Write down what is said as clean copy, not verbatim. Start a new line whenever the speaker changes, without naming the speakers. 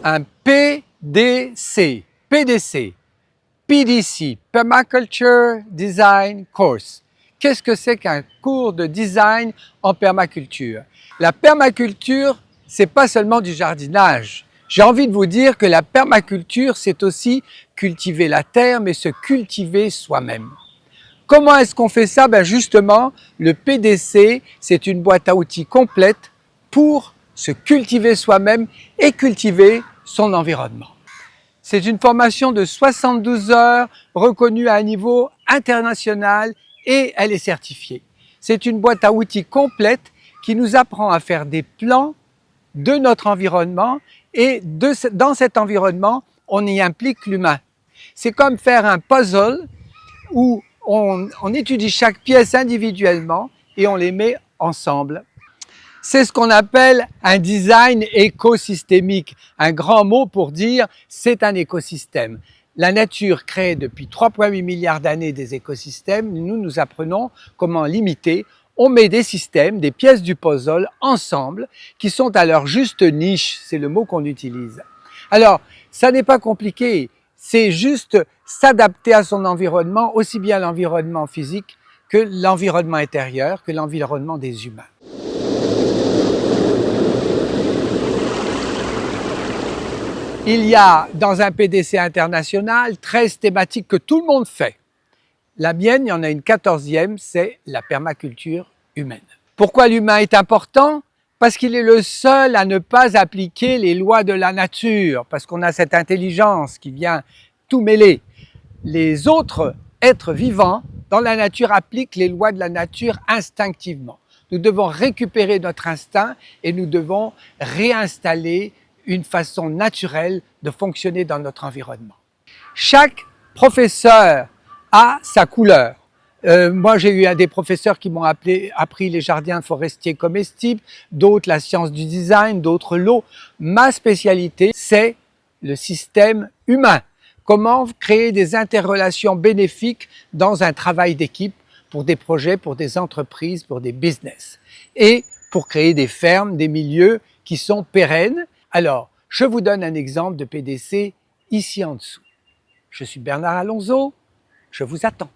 un PDC, PDC, Permaculture Design Course. Qu'est-ce que c'est qu'un cours de design en permaculture? La permaculture, c'est pas seulement du jardinage. J'ai envie de vous dire que la permaculture, c'est aussi cultiver la terre, mais se cultiver soi-même. Comment est-ce qu'on fait ça? Justement, le PDC, c'est une boîte à outils complète pour se cultiver soi-même et cultiver son environnement. C'est une formation de 72 heures reconnue à un niveau international et elle est certifiée. C'est une boîte à outils complète qui nous apprend à faire des plans de notre environnement et dans cet environnement, on y implique l'humain. C'est comme faire un puzzle où on étudie chaque pièce individuellement et on les met ensemble. C'est ce qu'on appelle un design écosystémique, un grand mot pour dire c'est un écosystème. La nature crée depuis 3,8 milliards d'années des écosystèmes, nous apprenons comment l'imiter. On met des systèmes, des pièces du puzzle ensemble qui sont à leur juste niche, c'est le mot qu'on utilise. Alors, ça n'est pas compliqué, c'est juste s'adapter à son environnement, aussi bien l'environnement physique que l'environnement intérieur, que l'environnement des humains. Il y a dans un PDC international 13 thématiques que tout le monde fait. La mienne, il y en a une 14e, c'est la permaculture humaine. Pourquoi l'humain est important? Parce qu'il est le seul à ne pas appliquer les lois de la nature, parce qu'on a cette intelligence qui vient tout mêler. Les autres êtres vivants dans la nature appliquent les lois de la nature instinctivement. Nous devons récupérer notre instinct et nous devons réinstaller une façon naturelle de fonctionner dans notre environnement. Chaque professeur a sa couleur. Moi, j'ai eu des professeurs qui m'ont appris les jardins forestiers comestibles, d'autres la science du design, d'autres l'eau. Ma spécialité, c'est le système humain. Comment créer des interrelations bénéfiques dans un travail d'équipe pour des projets, pour des entreprises, pour des business. Et pour créer des fermes, des milieux qui sont pérennes. Alors, je vous donne un exemple de PDC ici en dessous. Je suis Bernard Alonso, je vous attends.